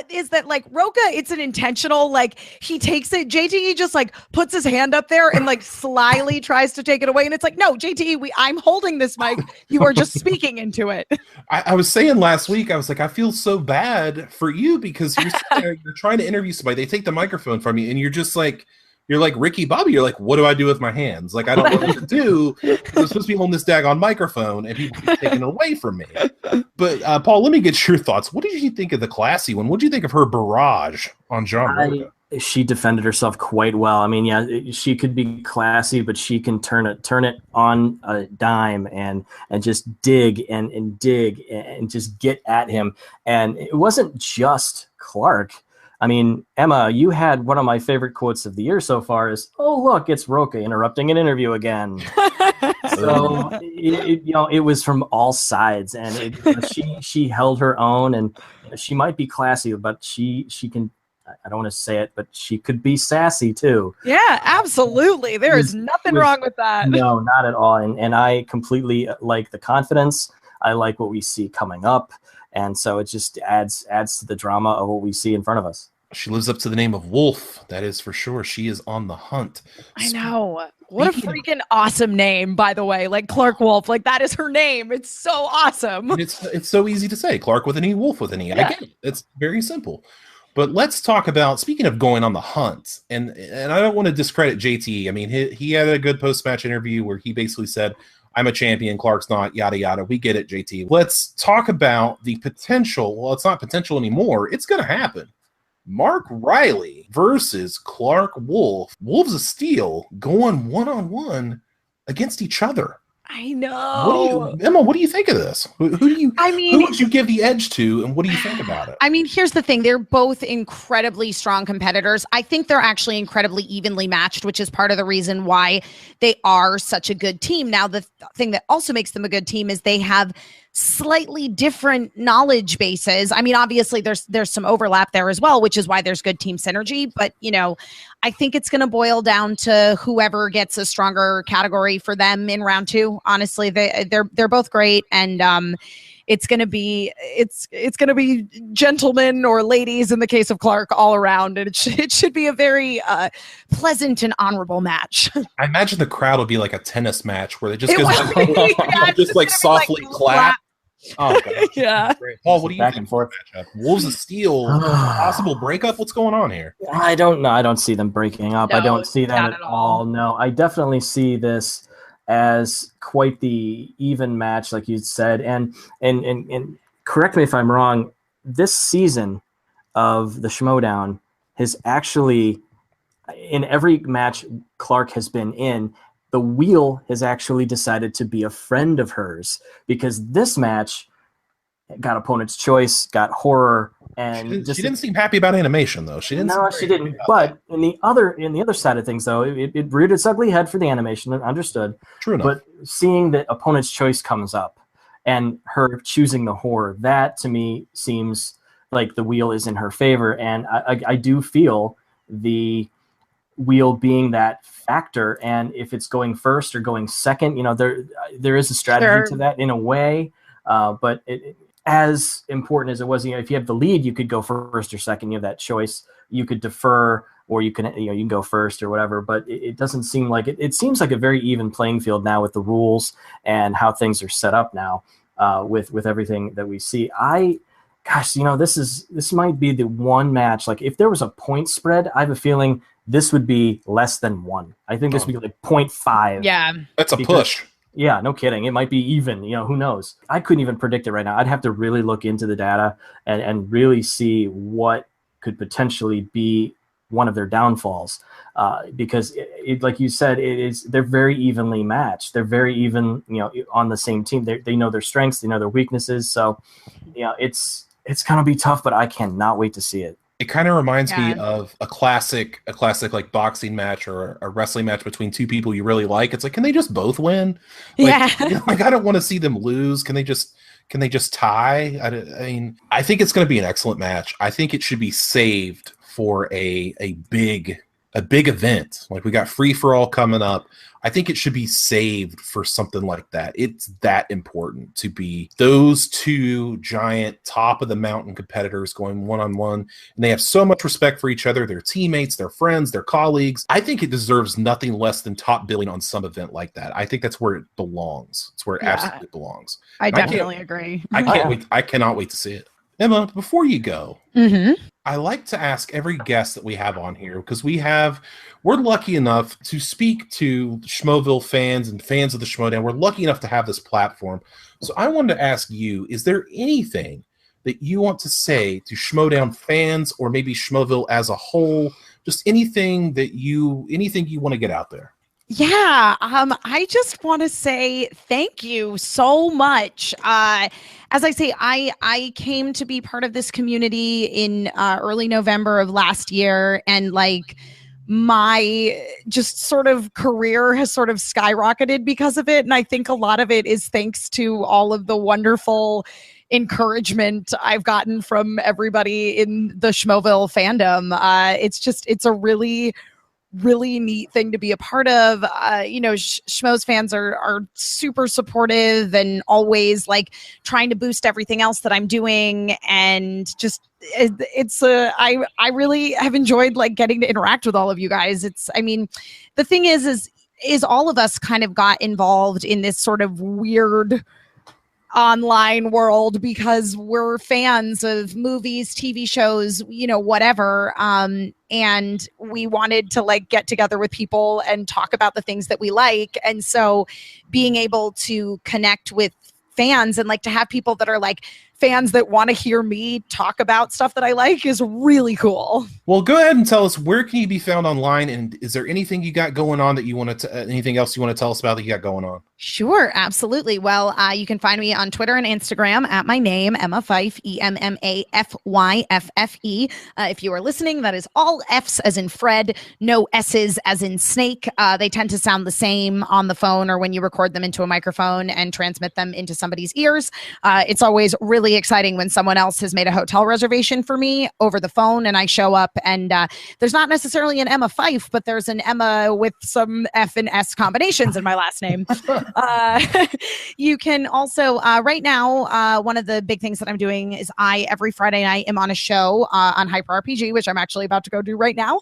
is that like Roca, it's an intentional, like he takes it. JTE just like puts his hand up there and like slyly tries to take it away, and it's like, no, JTE, I'm holding this mic. You are just speaking into it. I was saying last week, I was like, I feel so bad for you because you're trying to interview somebody. They take the microphone from you, and you're just like, you're like Ricky Bobby. You're like, what do I do with my hands? Like, I don't know what to do. I'm supposed to be holding this daggone microphone, and people keep taking it away from me. But Paul, let me get your thoughts. What did you think of the classy one? What did you think of her barrage on John Roca? She defended herself quite well. I mean, yeah, she could be classy, but she can turn it on a dime and just dig and dig and just get at him. And it wasn't just Clark. I mean, Emma, you had one of my favorite quotes of the year so far is, "Oh, look, it's Roca interrupting an interview again." So it was from all sides, and she held her own, and she might be classy, but she can. I don't want to say it, but she could be sassy too. Yeah, absolutely. There is nothing wrong with that. No, not at all. And I completely like the confidence. I like what we see coming up. And so it just adds to the drama of what we see in front of us. She lives up to the name of Wolf. That is for sure. She is on the hunt. I know. What a freaking awesome name, by the way. Like Clark Wolf. Like that is her name. It's so awesome. It's so easy to say. Clark with an E, Wolf with an E. Yeah. I get it. It's very simple. But let's talk about, speaking of going on the hunt, and I don't want to discredit JT. I mean, he had a good post-match interview where he basically said, I'm a champion, Clark's not, yada, yada. We get it, JT. Let's talk about the potential. Well, it's not potential anymore. It's going to happen. Mark Riley versus Clark Wolf. Wolves of Steel going one-on-one against each other. I know. Emma, what do you think of this? Who would you give the edge to, and what do you think about it? I mean, here's the thing. They're both incredibly strong competitors. I think they're actually incredibly evenly matched, which is part of the reason why they are such a good team. Now, the thing that also makes them a good team is they have slightly different knowledge bases. I mean, obviously there's some overlap there as well, which is why there's good team synergy. But, I think it's going to boil down to whoever gets a stronger category for them in round two. Honestly, they're both great. And, it's going to be gentlemen or ladies in the case of Clark all around. And it should be a very pleasant and honorable match. I imagine the crowd will be like a tennis match where they just just like softly clap. Oh, God. Yeah. Great. Paul, what do you back think? and forth. Wolves of Steel, possible breakup? What's going on here? I don't know. I don't see them breaking up. No, I don't see that not at at all. all. No, I definitely see this as quite the even match, like you said. And correct me if I'm wrong, this season of the Schmoedown has actually, in every match Clark has been in, the wheel has actually decided to be a friend of hers, because this match got opponent's choice, got horror, and she didn't seem happy about animation though. She didn't. No, she didn't. But in the other side of things, though, it reared its ugly head for the animation. Understood. True enough. But seeing that opponent's choice comes up and her choosing the horror, that to me seems like the wheel is in her favor, and I do feel the wheel being that factor. And if it's going first or going second, there is a strategy to that in a way. But as important as it was, if you have the lead, you could go first or second. You have that choice. You could defer, or you can go first or whatever. But it doesn't seem like it. It seems like a very even playing field now with the rules and how things are set up now, with everything that we see. This might be the one match. Like if there was a point spread, I have a feeling this would be less than 1. I think this would be like 0.5. Yeah. That's a push. Yeah, no kidding. It might be even, who knows? I couldn't even predict it right now. I'd have to really look into the data and really see what could potentially be one of their downfalls. Because like you said, they're very evenly matched. They're very even, on the same team. They know their strengths, they know their weaknesses. So, It's gonna be tough, but I cannot wait to see it. It kind of reminds me of a classic like boxing match or a wrestling match between two people you really like. It's like, can they just both win? Like, like I don't want to see them lose. Can they just tie? I mean, I think it's going to be an excellent match. I think it should be saved for a big event. Like we got Free for All coming up. I think it should be saved for something like that. It's that important to be those two giant top of the mountain competitors going one-on-one, and they have so much respect for each other, their teammates, their friends, their colleagues. I think it deserves nothing less than top billing on some event like that. I think that's where it belongs. It's where it absolutely belongs. I definitely agree. I can't wait. I cannot wait to see it. Emma, before you go, I like to ask every guest that we have on here, because we're lucky enough to speak to Schmoeville fans and fans of the Schmoedown. We're lucky enough to have this platform. So I wanted to ask you, is there anything that you want to say to Schmoedown fans, or maybe Schmoeville as a whole? Just anything you want to get out there? Yeah, I just want to say thank you so much. As I say, I came to be part of this community in early November of last year, and like my just sort of career has sort of skyrocketed because of it. And I think a lot of it is thanks to all of the wonderful encouragement I've gotten from everybody in the Schmoeville fandom. It's a really neat thing to be a part of. Schmoes fans are super supportive and always like trying to boost everything else that I'm doing. And just, I really have enjoyed like getting to interact with all of you guys. The thing is all of us kind of got involved in this sort of weird online world because we're fans of movies, TV shows, whatever. And we wanted to like get together with people and talk about the things that we like. And so being able to connect with fans and like to have people that are like fans that want to hear me talk about stuff that I like is really cool. Well, go ahead and tell us, where can you be found online, and is there anything you got going on that you want to anything else you want to tell us about that you got going on? Sure, absolutely. Well, you can find me on Twitter and Instagram at my name, Emma Fife, EMMAFYFFE. If you are listening, that is all F's as in Fred, no S's as in snake. They tend to sound the same on the phone or when you record them into a microphone and transmit them into somebody's ears. It's always really exciting when someone else has made a hotel reservation for me over the phone and I show up and there's not necessarily an Emma Fife, but there's an Emma with some F and S combinations in my last name. You can also, right now, one of the big things that I'm doing is every Friday night am on a show on Hyper RPG, which I'm actually about to go do right now.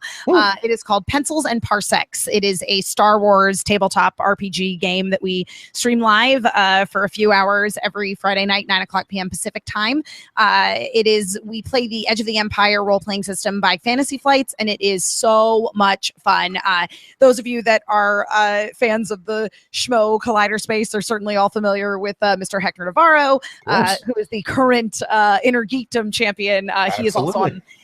It is called Pencils and Parsecs. It is a Star Wars tabletop RPG game that we stream live for a few hours every Friday night, 9:00 p.m. Pacific time. We play the Edge of the Empire role-playing system by Fantasy Flights, and it is so much fun. Those of you that are fans of the Schmo Collider space are certainly all familiar with Mr. Hector Navarro, who is the current Inner Geekdom champion.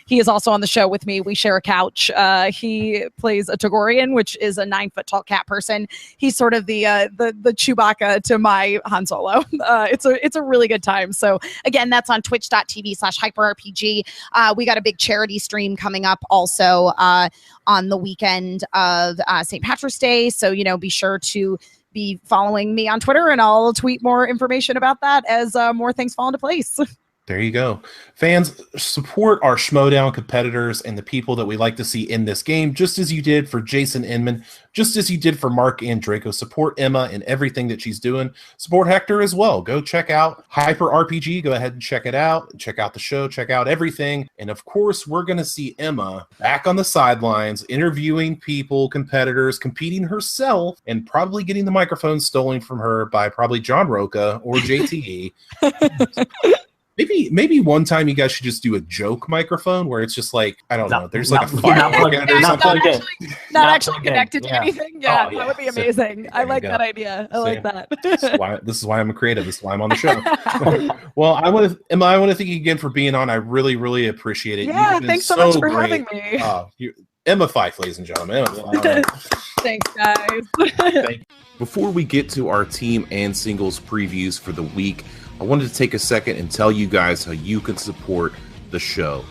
He is also on the show with me. We share a couch. He plays a Togorian, which is a 9-foot-tall cat person. He's sort of the Chewbacca to my Han Solo. It's a really good time. So again, that's on twitch.tv/hyperrpg. We got a big charity stream coming up also on the weekend of St. Patrick's Day. So, be sure to be following me on Twitter, and I'll tweet more information about that as more things fall into place. There you go. Fans, support our Schmoedown competitors and the people that we like to see in this game, just as you did for Jason Inman, just as you did for Mark and Draco. Support Emma and everything that she's doing. Support Hector as well. Go check out Hyper RPG. Go ahead and check it out. Check out the show. Check out everything. And of course, we're going to see Emma back on the sidelines, interviewing people, competitors, competing herself, and probably getting the microphone stolen from her by probably John Roca or JTE. Maybe one time you guys should just do a joke microphone where it's just like, I don't know, there's like a fire not actually connected to anything. Yeah, that would be amazing. I like that idea. I like that. This is why I'm a creative. This is why I'm on the show. Well, Emma, I want to thank you again for being on. I really, really appreciate it. Yeah, thanks so much for having me. Emma Fife, ladies and gentlemen. Thanks, guys. Before we get to our team and singles previews for the week, I wanted to take a second and tell you guys how you can support the show.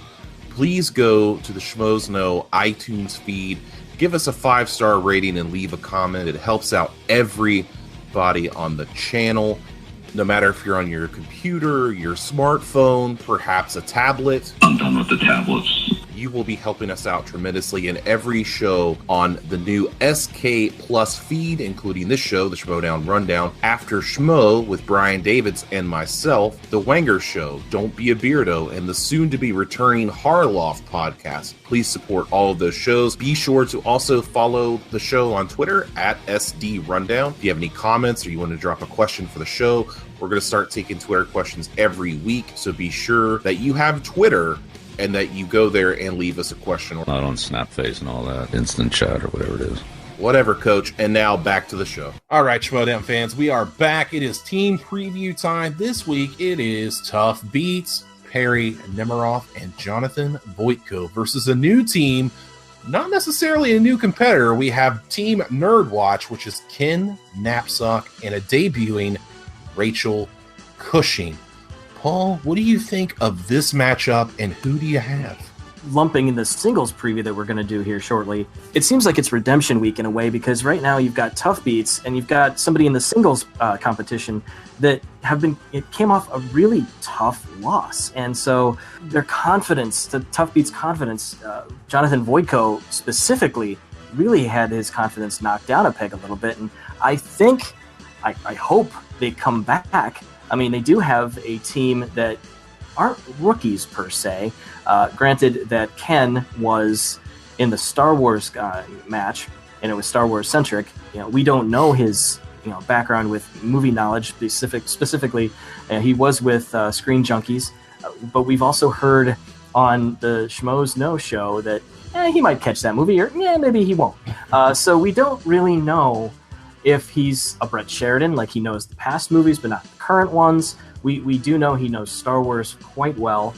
Please go to the Schmoes Know iTunes feed, give us a 5-star rating, and leave a comment. It helps out everybody on the channel, no matter if you're on your computer, your smartphone, perhaps a tablet. I'm done with the tablets. You will be helping us out tremendously in every show on the new SK Plus feed, including this show, the Schmoedown Rundown, After Schmo with Brian Davids and myself, The Wanger Show, Don't Be a Beardo, and the soon-to-be returning Harloff podcast. Please support all of those shows. Be sure to also follow the show on Twitter at SD Rundown. If you have any comments or you want to drop a question for the show, we're going to start taking Twitter questions every week, so be sure that you have Twitter and that you go there and leave us a question. Not on Snapface and all that, instant chat or whatever it is. Whatever, Coach. And now back to the show. All right, Schmoedown fans, we are back. It is team preview time. This week, it is Tough Beats, Perry Nemiroff, and Jonathan Voitko versus a new team, not necessarily a new competitor. We have Team Nerd Watch, which is Ken Knapsack, and a debuting Rachel Cushing. Paul, what do you think of this matchup, and who do you have? Lumping in the singles preview that we're going to do here shortly, it seems like it's redemption week in a way, because right now you've got Tough Beats and you've got somebody in the singles competition that came off a really tough loss. And so their confidence, the Tough Beats confidence, Jonathan Voitko specifically, really had his confidence knocked down a peg a little bit. And I think, I hope they come back. I mean, they do have a team that aren't rookies per se. Granted that Ken was in the Star Wars match, and it was Star Wars centric. We don't know his background with movie knowledge specifically. He was with Screen Junkies, but we've also heard on the Schmoes Know show that he might catch that movie, or maybe he won't. So we don't really know if he's a Brett Sheridan, like he knows the past movies but not the current ones. We do know he knows Star Wars quite well.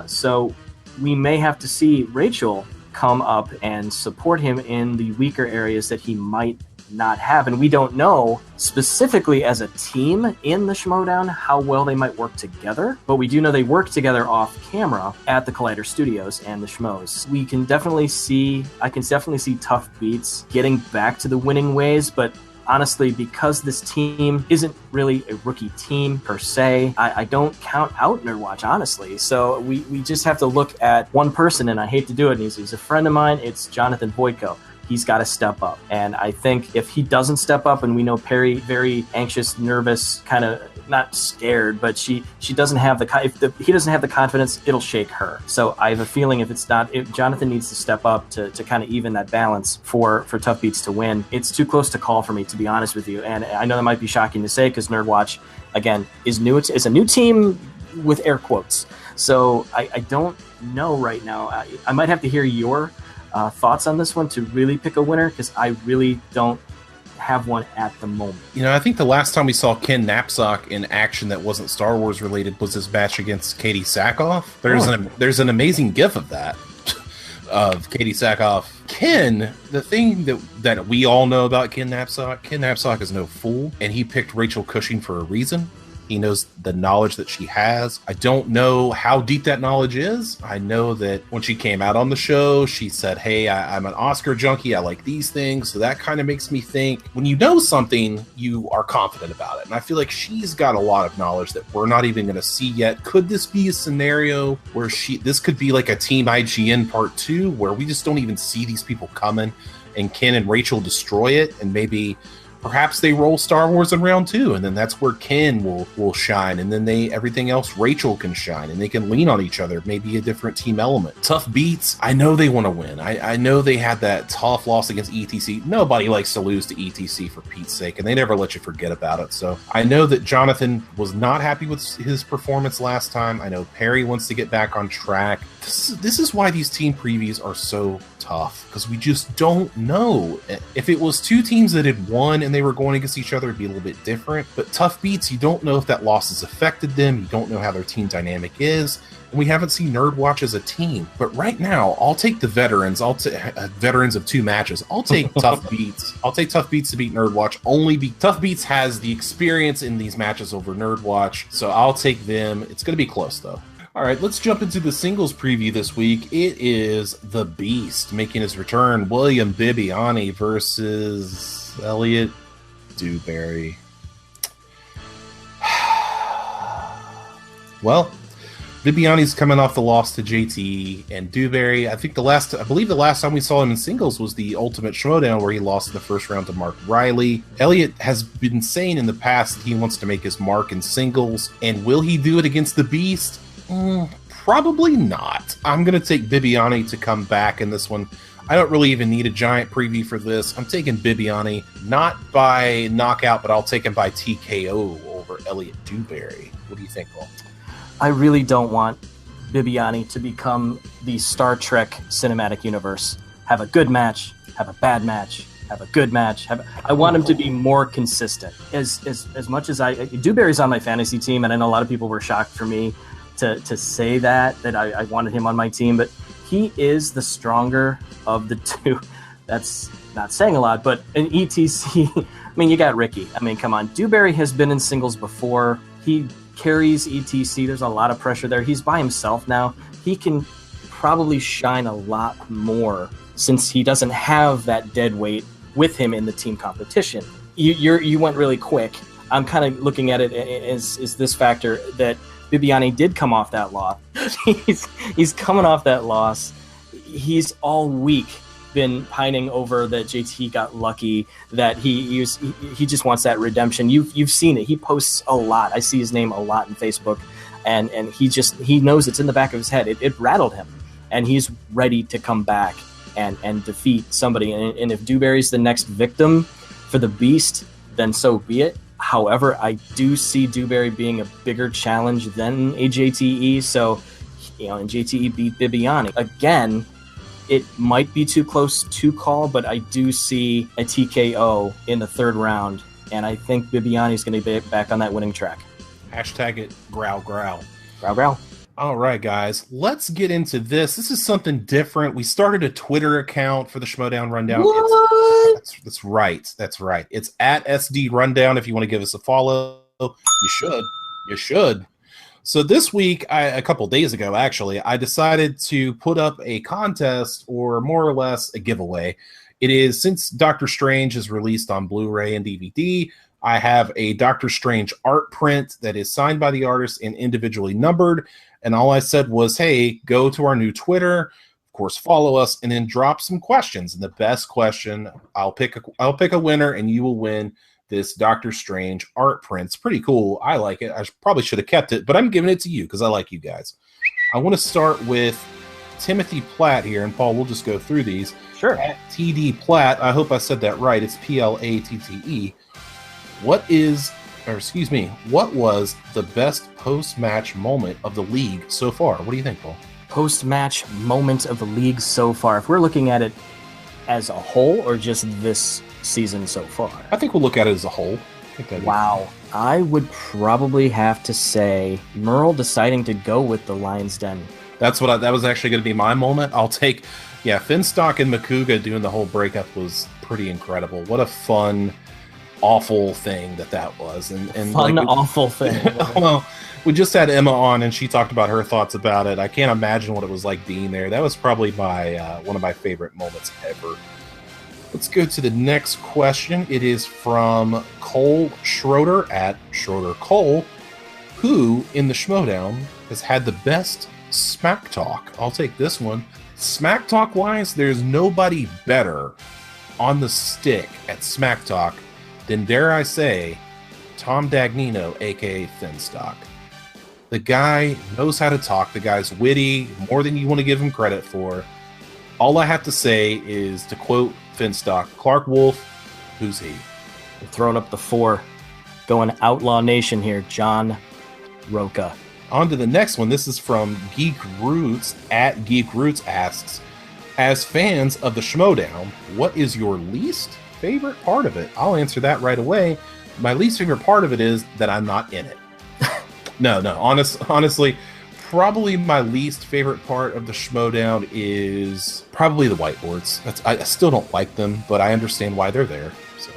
So we may have to see Rachel come up and support him in the weaker areas that he might not have. And we don't know specifically as a team in the Schmoedown how well they might work together, but we do know they work together off camera at the Collider Studios and the Schmoes. I can definitely see Tough Beats getting back to the winning ways, but honestly, because this team isn't really a rookie team per se, I don't count out Nerdwatch, honestly. So we just have to look at one person, and I hate to do it, and he's a friend of mine. It's Jonathan Voitko. He's got to step up. And I think if he doesn't step up, and we know Perry, very anxious, nervous, kind of not scared, but she doesn't have he doesn't have the confidence, it'll shake her. So I have a feeling if Jonathan needs to step up to kind of even that balance for Tough Beats to win. It's too close to call for me, to be honest with you. And I know that might be shocking to say, because Nerdwatch, again, is new. It's a new team with air quotes. So I don't know right now. I might have to hear your thoughts on this one to really pick a winner, because I really don't have one at the moment. I think the last time we saw Ken Knapsack in action that wasn't Star Wars related was his match against Katie Sackhoff. There's an amazing gif of that, of Katie Sackhoff. Ken, the thing that we all know about Ken Knapsack is no fool, and he picked Rachel Cushing for a reason. He knows the knowledge that she has. I don't know how deep that knowledge is. I know that when she came out on the show, she said, hey, I'm an Oscar junkie. I like these things. So that kind of makes me think when you know something, you are confident about it. And I feel like she's got a lot of knowledge that we're not even going to see yet. Could this be a scenario where this could be like a Team IGN Part 2, where we just don't even see these people coming and Ken and Rachel destroy it, and maybe perhaps they roll Star Wars in round 2, and then that's where Ken will shine, and then everything else Rachel can shine, and they can lean on each other, maybe a different team element. Tough Beats, I know they want to win. I know they had that tough loss against ETC. Nobody likes to lose to ETC, for Pete's sake, and they never let you forget about it. So I know that Jonathan was not happy with his performance last time. I know Perry wants to get back on track. This is why these team previews are so tough, because we just don't know. If it was two teams that had won and they were going against each other, it'd be a little bit different. But Tough Beats, you don't know if that loss has affected them. You don't know how their team dynamic is. We haven't seen Nerdwatch as a team. But right now, I'll take the veterans. I'll take veterans of 2 matches. I'll take Tough Beats. I'll take Tough Beats to beat Nerdwatch. Tough Beats has the experience in these matches over Nerdwatch, so I'll take them. It's going to be close, though. All right, let's jump into the singles preview this week. It is The Beast making his return. William Bibiani versus Elliot Dewberry. Well, Bibiani's coming off the loss to JT, and Dewberry, I believe the last time we saw him in singles was the Ultimate Schmoedown, where he lost in the first round to Mark Riley. Elliot has been saying in the past that he wants to make his mark in singles, and will he do it against the Beast? Probably not. I'm going to take Bibiani to come back in this one. I don't really even need a giant preview for this. I'm taking Bibiani, not by knockout, but I'll take him by TKO over Elliot Dewberry. What do you think, Paul? I really don't want Bibiani to become the Star Trek cinematic universe. Have a good match, have a bad match, have a good match. I want him to be more consistent. As much as Dewberry's on my fantasy team, and I know a lot of people were shocked for me to say that I wanted him on my team, but he is the stronger of the two. That's not saying a lot, but in ETC, I mean, you got Ricky. I mean, come on. Dewberry has been in singles before. He carries ETC. There's a lot of pressure there. He's by himself now. He can probably shine a lot more since he doesn't have that dead weight with him in the team competition. You went really quick. I'm kind of looking at it as this factor that Bibiani did come off that loss. He's coming off that loss. He's all week been pining over that JT got lucky, that he just wants that redemption. You've seen it. He posts a lot. I see his name a lot in Facebook, and he knows it's in the back of his head. It rattled him, and he's ready to come back and defeat somebody. And if Dewberry's the next victim for the Beast, then so be it. However, I do see Dewberry being a bigger challenge than a JTE. So, and JTE beat Bibiani. Again, it might be too close to call, but I do see a TKO in the 3rd round, and I think Bibiani's going to be back on that winning track. Hashtag it, growl, growl. Growl, growl. All right, guys, let's get into this. This is something different. We started a Twitter account for the Schmoedown Rundown. What? That's right. That's right. It's at SD Rundown if you want to give us a follow. You should. So this week, a couple days ago, actually, I decided to put up a contest, or more or less a giveaway. It is, since Doctor Strange is released on Blu-ray and DVD, I have a Doctor Strange art print that is signed by the artist and individually numbered. And all I said was, hey, go to our new Twitter, of course, follow us, and then drop some questions. And the best question, I'll pick a winner, and you will win this Doctor Strange art print. It's pretty cool. I like it. I probably should have kept it, but I'm giving it to you because I like you guys. I want to start with Timothy Platt here, and Paul, we'll just go through these. Sure. At TD Platt, I hope I said that right. It's Platte. What was the best post-match moment of the league so far? What do you think, Paul? Post-match moment of the league so far. If we're looking at it as a whole or just this season so far? I think we'll look at it as a whole. Wow. I would probably have to say Merle deciding to go with the Lion's Den. That was actually going to be my moment. I'll take, Finstock and Makuga doing the whole breakup was pretty incredible. What a fun, awful thing that was. And awful thing. Well, we just had Emma on, and she talked about her thoughts about it. I can't imagine what it was like being there. That was probably one of my favorite moments ever. Let's go to the next question. It is from Cole Schroeder at Schroeder Cole, who in the Schmoedown has had the best smack talk. I'll take this one. Smack talk wise, there's nobody better on the stick at smack talk than, dare I say, Tom Dagnino, aka Finstock. The guy knows how to talk. The guy's witty, more than you want to give him credit for. All I have to say is, to quote Finstock, Clark Wolf, who's he? Throwing up the 4. Going Outlaw Nation here, John Roca. On to the next one. This is from Geek Roots, at Geek Roots asks, as fans of the Schmoedown, what is your least favorite part of it? I'll answer that right away. My least favorite part of it is that I'm not in it. No, honestly, Probably my least favorite part of the Schmoedown is probably the whiteboards. I still don't like them, but I understand why they're there. So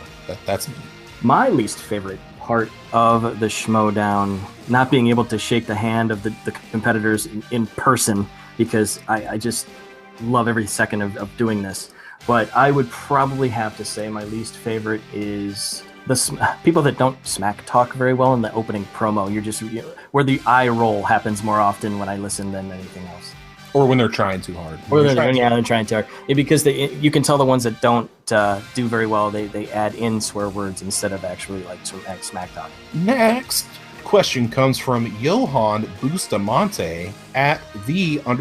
that's me. My least favorite part of the Schmoedown, not being able to shake the hand of the competitors in person, because I just love every second of doing this. But I would probably have to say my least favorite is the people that don't smack talk very well in the opening promo. Where the eye roll happens more often when I listen than anything else. Or when they're trying too hard. They're trying too hard. Because you can tell the ones that don't do very well, they add in swear words instead of actually like smack talk. Next question comes from Johan Bustamante at _AZ_zombie.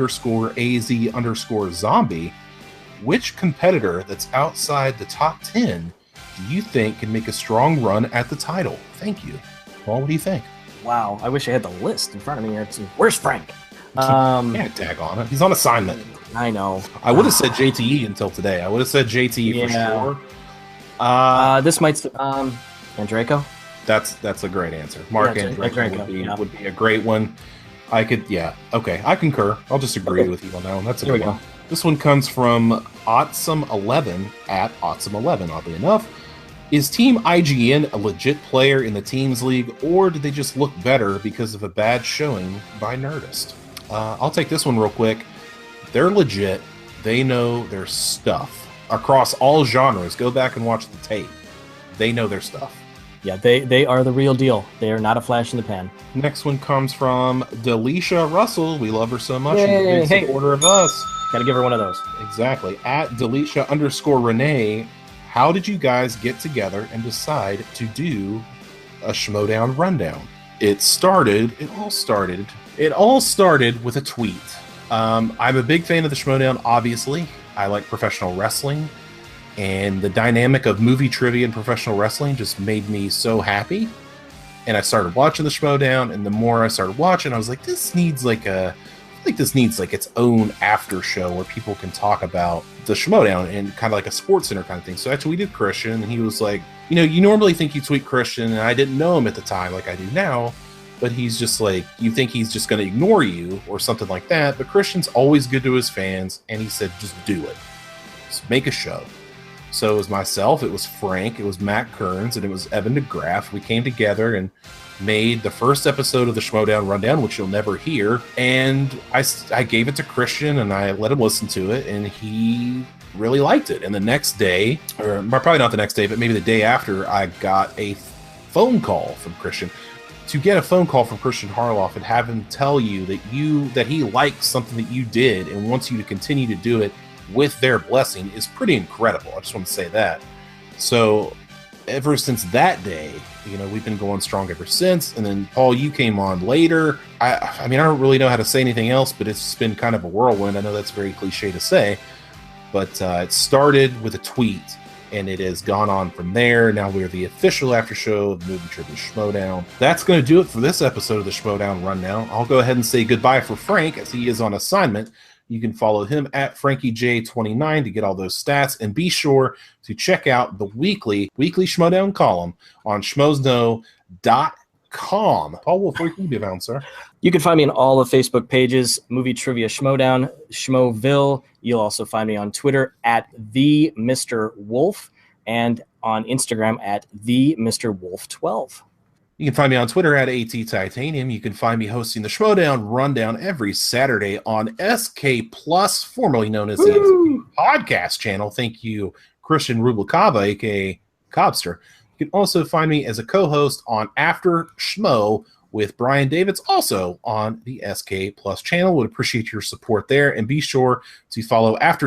Which competitor that's outside the top 10 do you think can make a strong run at the title? Thank you. Paul, what do you think? Wow, I wish I had the list in front of me. Where's Frank? Can't tag on it. He's on assignment. I know. I would have said JTE until today. I would have said JTE for sure. This might Andreyko. That's a great answer. Mark Andreyko would be a great one. Okay, I concur. I'll just agree with you on that one. That's a good one. This one comes from Otsum11 at Otsum11, oddly enough. Is Team IGN a legit player in the Teams League, or did they just look better because of a bad showing by Nerdist? I'll take this one real quick. They're legit. They know their stuff. Across all genres, go back and watch the tape. They know their stuff. Yeah, they are the real deal. They are not a flash in the pan. Next one comes from Delisha Russell. We love her so much. She's a big supporter of us. Gotta give her one of those. Exactly. At Delisha_Renee, how did you guys get together and decide to do a Schmoedown Rundown? It all started with a tweet. I'm a big fan of the Schmoedown, obviously. I like professional wrestling, and the dynamic of movie trivia and professional wrestling just made me so happy. And I started watching the Schmoedown, and the more I started watching, I was like, this needs its own after show where people can talk about the Schmoedown and kind of like a Sports Center kind of thing. So I tweeted Christian, and he was like, you normally think you tweet Christian, and I didn't know him at the time like I do now, but he's just like, you think he's just going to ignore you or something like that. But Christian's always good to his fans, and he said, just do it. Just make a show. So it was myself, it was Frank, it was Matt Kearns, and it was Evan DeGraff. We came together and made the first episode of the Schmoedown Rundown, which you'll never hear, and I gave it to Christian, and I let him listen to it, and he really liked it. And the next day, or probably not the next day, but maybe the day after, I got a phone call from Christian. To get a phone call from Christian Harloff and have him tell you that he likes something that you did and wants you to continue to do it with their blessing is pretty incredible. I just want to say that. So ever since that day, we've been going strong ever since. And then Paul, you came on later. I mean, I don't really know how to say anything else, but it's been kind of a whirlwind. I know that's very cliche to say, but it started with a tweet, and it has gone on from there. Now we're the official after show of the Movie Trivia Schmoedown. That's going to do it for this episode of the Schmoedown Rundown. I'll go ahead and say goodbye for Frank, as he is on assignment. You can follow him at FrankieJ29 to get all those stats, and be sure to check out the weekly Schmoedown column on schmoesno.com. Paul Wolf, where can you be found, sir? You can find me on all the Facebook pages, Movie Trivia Schmoedown, Schmoeville. You'll also find me on Twitter at the Mr. Wolf, and on Instagram at the Mr. Wolf 12. You can find me on Twitter at ATTitanium. You can find me hosting the Schmoedown Rundown every Saturday on SK Plus, formerly known as the podcast channel. Thank you, Christian Rublikava, aka Cobster. You can also find me as a co-host on After Schmo with Brian Davids, also on the SK Plus channel. Would appreciate your support there, and be sure to follow After